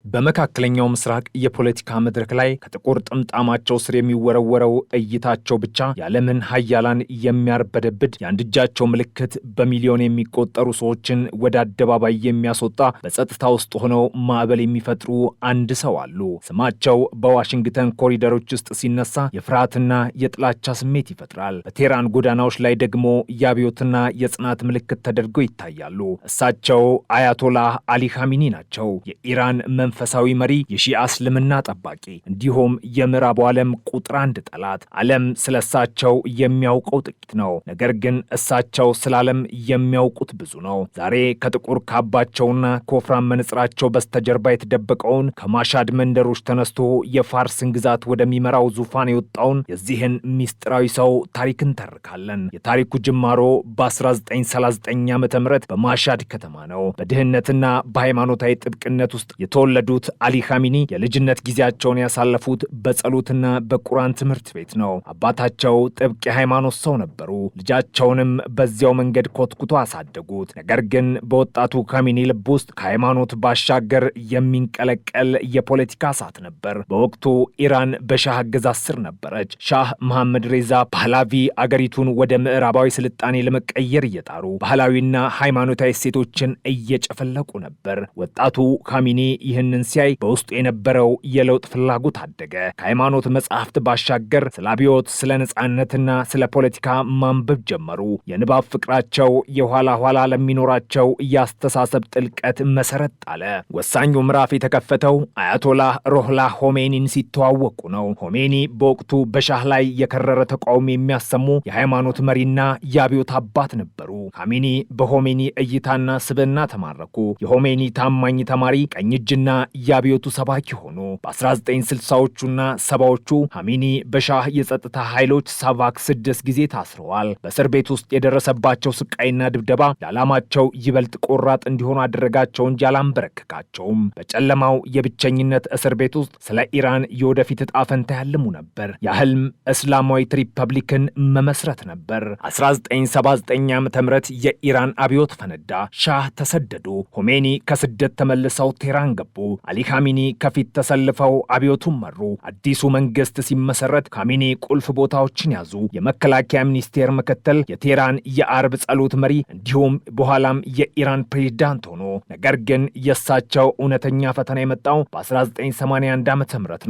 በመካከለኛው ምስራቅ የፖለቲካ መድረክ ላይ ከጥቁር ጥምጣማቸው ስር የሚወረወረው እይታቸው ብቻ የዓለምን ሀያላን የሚያርበደብድ የአንድ እጃቸው ምልክት በሚሊዮን የሚቆጠሩ ሰዎችን ወደ አደባባይ የሚያስወጣ በጸጥታ ውስጥ ሆነው ማዕበል የሚፈጥሩ አንድ ሰው አሉ። ስማቸው በዋሽንግተን ኮሪደሮች ውስጥ ሲነሳ የፍርሃትና የጥላቻ ስሜት ይፈጥራል። በቴህራን ጎዳናዎች ላይ ደግሞ የአብዮትና የጽናት ምልክት ተደርገው ይታያሉ። እሳቸው አያቶላህ አሊ ኻሜኒ ናቸው። የኢራን መንፈሳዊ መሪ፣ የሺአ እስልምና ጠባቂ እንዲሁም የምዕራቡ ዓለም ቁጥር አንድ ጠላት። ዓለም ስለሳቸው የሚያውቀው ጥቂት ነው። ነገር ግን እሳቸው ስለ ዓለም የሚያውቁት ብዙ ነው። ዛሬ ከጥቁር ካባቸውና ከወፍራም መነጽራቸው በስተጀርባ የተደበቀውን ከማሻድ መንደሮች ተነስቶ የፋርስን ግዛት ወደሚመራው ዙፋን የወጣውን የዚህን ሚስጥራዊ ሰው ታሪክ እንተርካለን። የታሪኩ ጅማሮ በ1939 ዓ.ም በማሻድ ከተማ ነው። በድህነትና በሃይማኖታዊ ጥብቅነት ውስጥ የተወለዱት አሊ ኻሜኒ የልጅነት ጊዜያቸውን ያሳለፉት በጸሎትና በቁርአን ትምህርት ቤት ነው። አባታቸው ጥብቅ የሃይማኖት ሰው ነበሩ። ልጃቸውንም በዚያው መንገድ ኮትኩቶ አሳደጉት። ነገር ግን በወጣቱ ኻሜኒ ልብ ውስጥ ከሃይማኖት ባሻገር የሚንቀለቀል የፖለቲካ እሳት ነበር። በወቅቱ ኢራን በሻህ አገዛዝ ስር ነበረች። ሻህ መሐመድ ሬዛ ፓህላቪ አገሪቱን ወደ ምዕራባዊ ስልጣኔ ለመቀየር እየጣሩ ባህላዊና ሃይማኖታዊ እሴቶችን እየጨፈለቁ ነበር። ወጣቱ ኻሜኒ ይህንን ሲያይ በውስጡ የነበረው የለውጥ ፍላጎት አደገ። ከሃይማኖት መጽሐፍት ባሻገር ስለ አብዮት፣ ስለ ነጻነትና ስለ ፖለቲካ ማንበብ ጀመሩ። የንባብ ፍቅራቸው የኋላ ኋላ ለሚኖራቸው የአስተሳሰብ ጥልቀት መሰረት ጣለ። ወሳኙ ምዕራፍ የተከፈተው አያቶላህ ሮህላህ ሆሜኒን ሲተዋወቁ ነው። ሆሜኒ በወቅቱ በሻህ ላይ የከረረ ተቃውሞ የሚያሰሙ የሃይማኖት መሪና የአብዮት አባት ነበሩ። ኻሜኒ በሆሜኒ እይታና ስብዕና ተማረኩ። የሆሜኒ ታማኝ ተማሪ፣ ቀኝ እጅና የአብዮቱ ሰባኪ ሆኑ። በ1960ዎቹና 70ዎቹ ኻሜኒ በሻህ የጸጥታ ኃይሎች ሳቫክ 6 ጊዜ ታስረዋል። በእስር ቤት ውስጥ የደረሰባቸው ስቃይና ድብደባ ለዓላማቸው ይበልጥ ቆራጥ እንዲሆኑ አደረጋቸው እንጂ አላንበረከካቸውም። በጨለማው የብቸኝነት እስር ቤት ውስጥ ስለ ኢራን የወደፊት ዕጣ ፈንታ ያልሙ ነበር። የህልም እስላማዊት ሪፐብሊክን መመስረት ነበር። 1979 ዓ.ም የኢራን አብዮት ፈነዳ። ሻህ ተሰደዱ። ሆሜኒ ከስደት ተመልሰው ቴህራን ገቡ። አሊ ኻሜኒ ከፊት ተሰልፈው አብዮቱን መሩ። አዲሱ መንግስት ሲመሰረት ኻሜኒ ቁልፍ ቦታዎችን ያዙ። የመከላከያ ሚኒስቴር ምክትል፣ የቴህራን የአርብ ጸሎት መሪ እንዲሁም በኋላም የኢራን ፕሬዝዳንት ሆኑ። ነገር ግን የእሳቸው እውነተኛ ፈተና የመጣው በ1981 ዓ.ም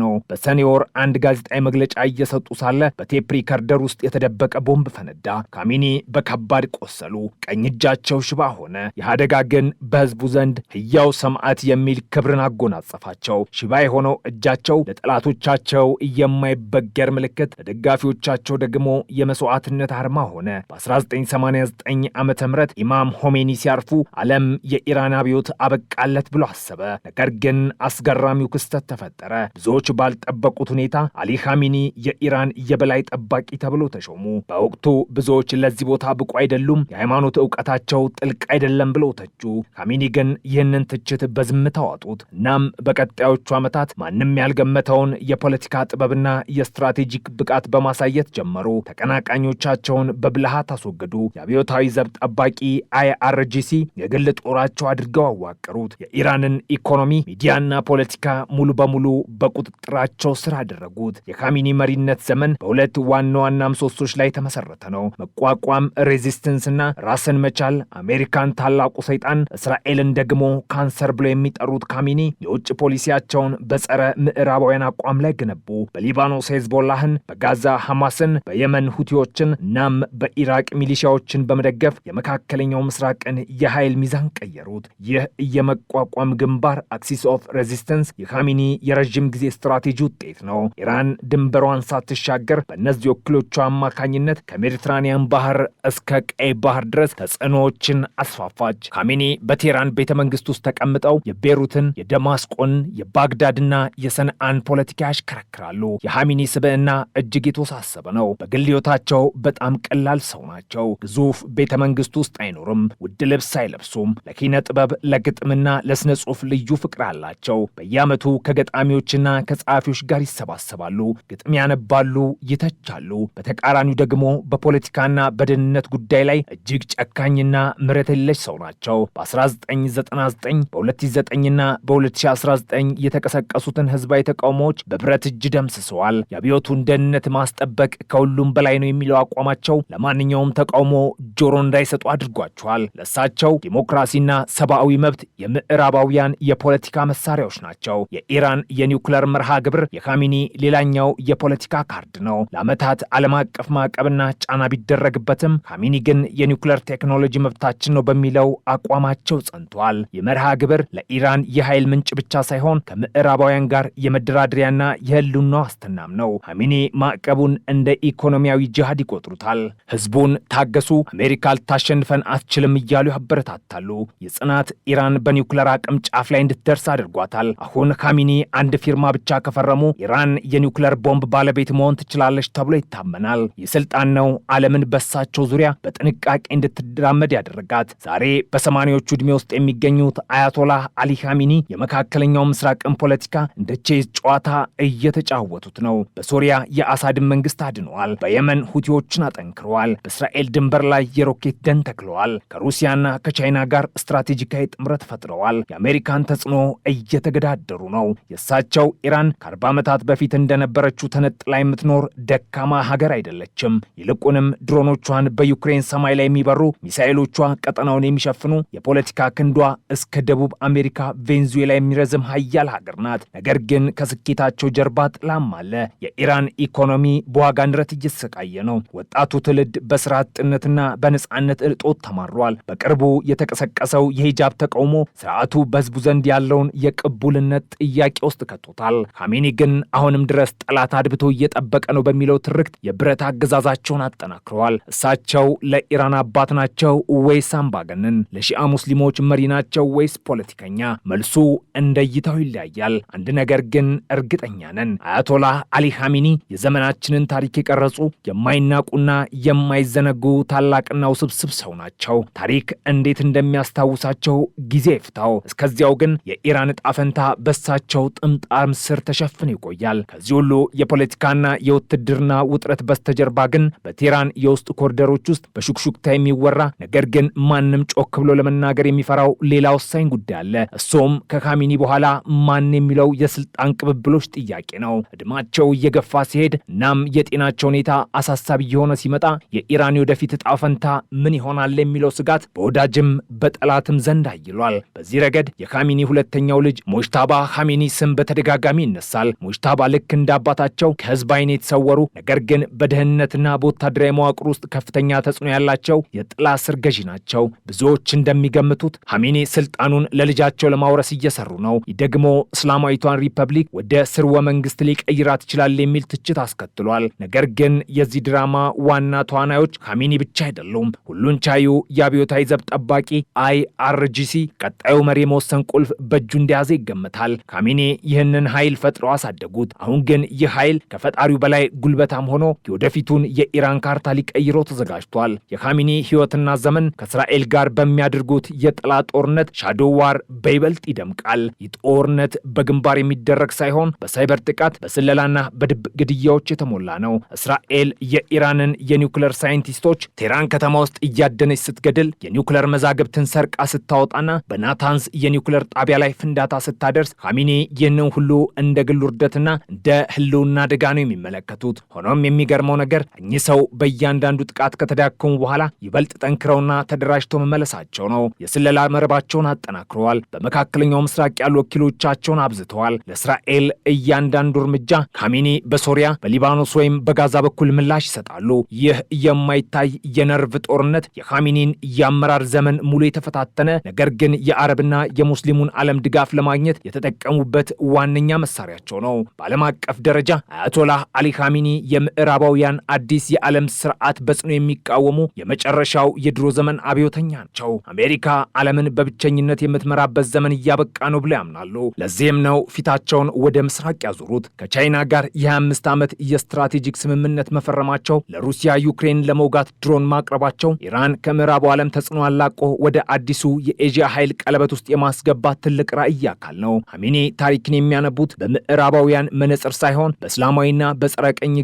ነው። በሰኔ ወር አንድ ጋዜጣዊ መግለጫ እየሰጡ ሳለ በቴፕ ሪከርደር ውስጥ የተደበቀ ቦምብ ፈነዳ። ኻሜኒ በከባድ ቆሰሉ። ቀኝ እጃቸው ሽባ ሆነ። ይህ አደጋ ግን በህዝቡ ዘንድ ሕያው ሰማዕት የሚል ክብርን አጎናጸፋቸው። ሽባ የሆነው እጃቸው ለጠላቶቻቸው የማይበገር ምልክት፣ ለደጋፊዎቻቸው ደግሞ የመስዋዕትነት አርማ ሆነ። በ1989 ዓ.ም ኢማም ሆሜኒ ሲያርፉ ዓለም የኢራን አብዮት አበቃለት ብሎ አሰበ። ነገር ግን አስገራሚው ክስተት ተፈጠረ። ብዙዎች ባልጠበቁት ሁኔታ አሊ ኻሜኒ የኢራን የበላይ ጠባቂ ተብሎ ተሾሙ። በወቅቱ ብዙዎች ለዚህ ቦታ ብቁ አይደሉም፣ የሃይማኖት ዕውቀታቸው ጥልቅ አይደለም ብለው ተቹ። ኻሜኒ ግን ይህንን ትችት በዝምታ ዋጡት። እናም በቀጣዮቹ ዓመታት ማንም ያልገመተውን የፖለቲካ ጥበብና የስትራቴጂክ ብቃት በማሳየት ጀመሩ። ተቀናቃኞቻቸውን በብልሃት አስወገዱ። የአብዮታዊ ዘብ ጠባቂ IRGC የግል ጦራቸው አድርገው አዋቀሩት። የኢራንን ኢኮኖሚ፣ ሚዲያና ፖለቲካ ሙሉ በሙሉ በቁጥጥራቸው ስር አደረጉት። የኻሜኒ መሪነት ዘመን በሁለት ዋና ዋና ምሰሶች ላይ የተመሰረተ ነው። መቋቋም ሬዚስተንስና ራስን መቻል። አሜሪካን ታላቁ ሰይጣን፣ እስራኤልን ደግሞ ካንሰር ብለው የሚጠሩት ኻሜኒ የውጭ ፖሊሲያቸውን በጸረ ምዕራባውያን አቋም ላይ ገነቡ። በሊባኖስ ሄዝቦላህን፣ በጋዛ ሐማስን፣ በየመን ሁቲዎችን እናም በኢራቅ ሚሊሻዎችን በመደገፍ የመካከለኛው ምስራቅን የኃይል ሚዛን ቀየሩት። ይህ የመቋቋም ግንባር አክሲስ ኦፍ ሬዚስተንስ የኻሜኒ የረዥም ጊዜ ስትራቴጂ ውጤት ነው። ኢራን ድንበሯን ሳትሻገር በእነዚህ ወኪሎቿ አማካኝነት ከሜዲትራኒያን ባህር እስከ ቀይ ባህር ድረስ ተጽዕኖዎችን አስፋፋች። ኻሜኒ በቴህራን ቤተ መንግስት ውስጥ ተቀምጠው የቤሩትን፣ የደማስቆን፣ የባግዳድን የሪያዱና የሰንዓን ፖለቲካ ያሽከረክራሉ። የኻሜኒ ስብዕና እጅግ የተወሳሰበ ነው። በግል ሕይወታቸው በጣም ቀላል ሰው ናቸው። ግዙፍ ቤተ መንግስት ውስጥ አይኖርም። ውድ ልብስ አይለብሱም። ለኪነ ጥበብ፣ ለግጥምና ለስነ ጽሑፍ ልዩ ፍቅር አላቸው። በየዓመቱ ከገጣሚዎችና ከጸሐፊዎች ጋር ይሰባሰባሉ፣ ግጥም ያነባሉ፣ ይተቻሉ። በተቃራኒው ደግሞ በፖለቲካና በደህንነት ጉዳይ ላይ እጅግ ጨካኝና ምሕረት የለሽ ሰው ናቸው። በ1999 በ2009ና በ2019 የተቀሰቀሱትን ህዝባዊ ተቃውሞዎች በብረት እጅ ደምስሰዋል። የአብዮቱን ደህንነት ማስጠበቅ ከሁሉም በላይ ነው የሚለው አቋማቸው ለማንኛውም ተቃውሞ ጆሮ እንዳይሰጡ አድርጓቸዋል። ለእሳቸው ዲሞክራሲና ሰብአዊ መብት የምዕራባውያን የፖለቲካ መሳሪያዎች ናቸው። የኢራን የኒውክለር መርሃ ግብር የኻሜኒ ሌላኛው የፖለቲካ ካርድ ነው። ለዓመታት ዓለም አቀፍ ማዕቀብና ጫና ቢደረግበትም ኻሜኒ ግን የኒውክለር ቴክኖሎጂ መብታችን ነው በሚለው አቋማቸው ጸንቷል። የመርሃ ግብር ለኢራን የኃይል ምንጭ ብቻ ሳይሆን ከምዕራባውያን ጋር የመደራደሪያና የህልውና ዋስትናም ነው። ኻሜኒ ማዕቀቡን እንደ ኢኮኖሚያዊ ጂሃድ ይቆጥሩታል። ህዝቡን ታገሱ፣ አሜሪካ ልታሸንፈን አትችልም እያሉ ያበረታታሉ። የጽናት ኢራን በኒውክለር አቅም ጫፍ ላይ እንድትደርስ አድርጓታል። አሁን ኻሜኒ አንድ ፊርማ ብቻ ከፈረሙ ኢራን የኒውክለር ቦምብ ባለቤት መሆን ትችላለች ተብሎ ይታመናል። የስልጣን ነው ዓለምን በሳቸው ዙሪያ በጥንቃቄ እንድትራመድ ያደረጋት። ዛሬ በሰማኒያዎቹ ዕድሜ ውስጥ የሚገኙት አያቶላህ አሊ ኻሜኒ የመካከለኛው ምስራቅን ፖለቲካ እንደ ቼዝ ጨዋታ እየተጫወቱት ነው። በሶሪያ የአሳድን መንግስት አድነዋል። በየመን ሁቲዎችን አጠንክረዋል። በእስራኤል ድንበር ላይ የሮኬት ደን ተክለዋል። ከሩሲያና ከቻይና ጋር ስትራቴጂካዊ ጥምረት ፈጥረዋል። የአሜሪካን ተጽዕኖ እየተገዳደሩ ነው። የእሳቸው ኢራን ከ40 ዓመታት በፊት እንደነበረችው ተነጥላ የምትኖር ደካማ ሀገር አይደለችም። ይልቁንም ድሮኖቿን በዩክሬን ሰማይ ላይ የሚበሩ ሚሳኤሎቿ ቀጠናውን የሚሸፍኑ የፖለቲካ ክንዷ እስከ ደቡብ አሜሪካ ቬንዙዌላ የሚረዝም ሀያል ሀገር ናት። ነገር ግን ከስኬታቸው ጀርባ ጥላም አለ። የኢራን ኢኮኖሚ በዋጋ ንረት እየተሰቃየ ነው። ወጣቱ ትውልድ በስራ አጥነትና በነጻነት እጦት ተማሯል። በቅርቡ የተቀሰቀሰው የሂጃብ ተቃውሞ ስርዓቱ በህዝቡ ዘንድ ያለውን የቅቡልነት ጥያቄ ውስጥ ከቶታል። ኻሜኒ ግን አሁንም ድረስ ጠላት አድብቶ እየጠበቀ ነው በሚለው ትርክት የብረት አገዛዛቸውን አጠናክረዋል። እሳቸው ለኢራን አባት ናቸው ወይስ አምባገነን? ለሺአ ሙስሊሞች መሪ ናቸው ወይስ ፖለቲከኛ? መልሱ እንደ እይታው ይለያያል። አንድ ነገር ግን እርግጠኛ ነን፣ አያቶላህ አሊ ኻሜኒ የዘመናችንን ታሪክ የቀረጹ የማይናቁና የማይዘነጉ ታላቅና ውስብስብ ሰው ናቸው። ታሪክ እንዴት እንደሚያስታውሳቸው ጊዜ ይፍታው። እስከዚያው ግን የኢራን ዕጣ ፈንታ በሳቸው ጥምጣም ስር ተሸፍኖ ይቆያል። ከዚህ ሁሉ የፖለቲካና የውትድርና ውጥረት በስተጀርባ ግን በቴህራን የውስጥ ኮሪደሮች ውስጥ በሹክሹክታ የሚወራ ነገር ግን ማንም ጮክ ብሎ ለመናገር የሚፈራው ሌላ ወሳኝ ጉዳይ አለ። እሱም ከኻሜኒ በኋላ ማን የሚለው የስልጣን ቅብብሎች ጥያቄ ነው። እድማቸው እየገፋ ሲሄድ እናም የጤናቸው ሁኔታ አሳሳቢ እየሆነ ሲመጣ የኢራን ወደፊት ዕጣ ፈንታ ምን ይሆናል የሚለው ስጋት በወዳጅም በጠላትም ዘንድ አይሏል። በዚህ ረገድ የኻሜኒ ሁለተኛው ልጅ ሙጅታባ ኻሜኒ ስም በተደጋጋሚ ይነሳል። ሙጅታባ ልክ እንደ አባታቸው ከህዝብ ዓይን የተሰወሩ ነገር ግን በደህንነትና በወታደራዊ መዋቅር ውስጥ ከፍተኛ ተጽዕኖ ያላቸው የጥላ ስር ገዢ ናቸው። ብዙዎች እንደሚገምቱት ኻሜኒ ስልጣኑን ለልጃቸው ለማውረስ እየሰሩ ነው። ይህ ደግሞ እስላማዊቷን ሪፐብሊክ ወደ ስርወ መንግስት ሊቀይራት ይችላል የሚል ትችት አስከትሏል። ነገር ግን የዚህ ድራማ ዋና ተዋናዮች ኻሜኒ ብቻ አይደሉም። ሁሉን ቻዩ የአብዮታዊ ዘብ ጠባቂ IRGC ቀጣዩ መሪ የመወሰን ቁልፍ በእጁ እንደያዘ ይገመታል። ኻሜኒ ይህንን ኃይል ፈጥረው አሳደጉት። አሁን ግን ይህ ኃይል ከፈጣሪው በላይ ጉልበታም ሆኖ የወደፊቱን የኢራን ካርታ ሊቀይረው ተዘጋጅቷል። የኻሜኒ ህይወትና ዘመን ከእስራኤል ጋር በሚያደርጉት የጥላ ጦርነት ሻዶው ዋር በይበልጥ ይደምቃል። ይህ ጦርነት በግንባር የሚደረግ ሳይሆን በሳይበር ጥቃት፣ በስለላና በድብቅ ግድያዎች የተሞላ ነው። እስራኤል የኢራንን የኒውክለር ሳይንቲስቶች ቴህራን ከተማ ውስጥ እያደነች ስትገድል፣ የኒውክለር መዛግብትን ሰርቃ ስታወጣና በናታንስ የኒውክለር ጣቢያ ላይ ፍንዳታ ስታደርስ ኻሜኒ ይህንን ሁሉ እንደ ግል ውርደትና እንደ ህልውና አደጋ ነው የሚመለከቱት። ሆኖም የሚገርመው ነገር እኚህ ሰው በእያንዳንዱ ጥቃት ከተዳከሙ በኋላ ይበልጥ ጠንክረውና ተደራጅተው መመለሳቸው ነው። የስለላ መረባቸውን አጠናክረዋል። በመካከለኛው ምስራቅ ያሉ ወኪሎቻቸውን አብዝተዋል። ለእስራኤል እያንዳንዱ እርምጃ ኻሜኒ በሶሪያ በሊባኖስ ወይም በጋዛ በኩል ምላሽ ይሰጣሉ። ይህ የማይታይ የነርቭ ጦርነት የኻሜኒን የአመራር ዘመን ሙሉ የተፈታተነ ነገር ግን የአረብና የሙስሊሙን ዓለም ድጋፍ ለማግኘት የተጠቀሙበት ዋነኛ መሳሪያቸው ነው። በዓለም አቀፍ ደረጃ አያቶላህ አሊ ኻሜኒ የምዕራባውያን አዲስ የዓለም ስርዓት በጽኑ የሚቃወሙ የመጨረሻው የድሮ ዘመን አብዮተኛ ናቸው። አሜሪካ ዓለምን በብቸኝነት የምትመራበት ዘመን እያበቃ ነው ብለው ያምናሉ። ለዚህም ነው ነው ፊታቸውን ወደ ምስራቅ ያዞሩት። ከቻይና ጋር የ25 ዓመት የስትራቴጂክ ስምምነት መፈረማቸው፣ ለሩሲያ ዩክሬን ለመውጋት ድሮን ማቅረባቸው ኢራን ከምዕራቡ ዓለም ተጽዕኖ አላቆ ወደ አዲሱ የኤዥያ ኃይል ቀለበት ውስጥ የማስገባት ትልቅ ራዕይ አካል ነው። ሐሜኔ ታሪክን የሚያነቡት በምዕራባውያን መነጽር ሳይሆን በእስላማዊና በጸረ ቀኝ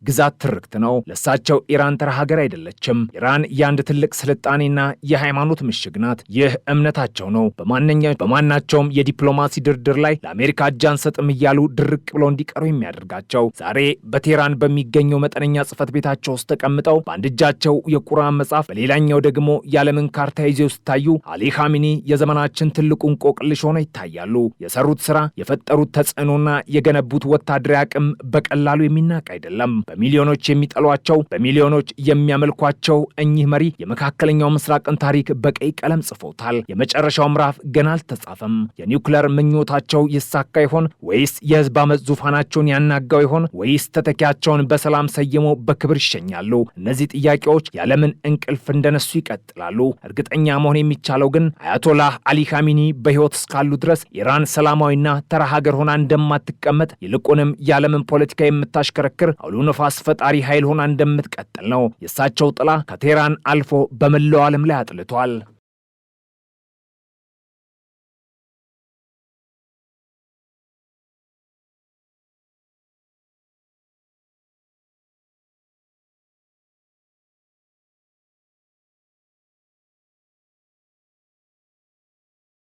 ግዛት ትርክት ነው። ለሳቸው ኢራን ተራ ሀገር አይደለችም። ኢራን የአንድ ትልቅ ስልጣኔና የሃይማኖት ምሽግ ናት። ይህ እምነታቸው ነው። በማናቸውም የዲፕሎማሲ ድርድር ላይ ለአሜሪካ እጅ አንሰጥም እያሉ ድርቅ ብለው እንዲቀሩ የሚያደርጋቸው ዛሬ በቴህራን በሚገኘው መጠነኛ ጽሕፈት ቤታቸው ውስጥ ተቀምጠው በአንድ እጃቸው የቁርአን መጽሐፍ በሌላኛው ደግሞ የዓለምን ካርታ ይዘው ሲታዩ አሊ ኻሜኒ የዘመናችን ትልቁ እንቆቅልሽ ሆነው ይታያሉ። የሰሩት ስራ፣ የፈጠሩት ተጽዕኖና የገነቡት ወታደራዊ አቅም በቀላሉ የሚናቅ አይደለም። በሚሊዮኖች የሚጠሏቸው፣ በሚሊዮኖች የሚያመልኳቸው እኚህ መሪ የመካከለኛው ምስራቅን ታሪክ በቀይ ቀለም ጽፎታል። የመጨረሻው ምዕራፍ ገና አልተጻፈም። የኒውክለር ምኞታቸው ይሳካ ይሆን ወይስ የህዝብ አመፅ ዙፋናቸውን ያናጋው ይሆን ወይስ ተተኪያቸውን በሰላም ሰይሞ በክብር ይሸኛሉ? እነዚህ ጥያቄዎች ያለምን እንቅልፍ እንደነሱ ይቀጥላሉ። እርግጠኛ መሆን የሚቻለው ግን አያቶላህ አሊ ኻሜኒ በህይወት እስካሉ ድረስ ኢራን ሰላማዊና ተራ ሀገር ሆና እንደማትቀመጥ፣ ይልቁንም የዓለምን ፖለቲካ የምታሽከረክር አውሎ ነፋስ ፈጣሪ ኃይል ሆና እንደምትቀጥል ነው። የእሳቸው ጥላ ከቴህራን አልፎ በመላው ዓለም ላይ አጥልቷል።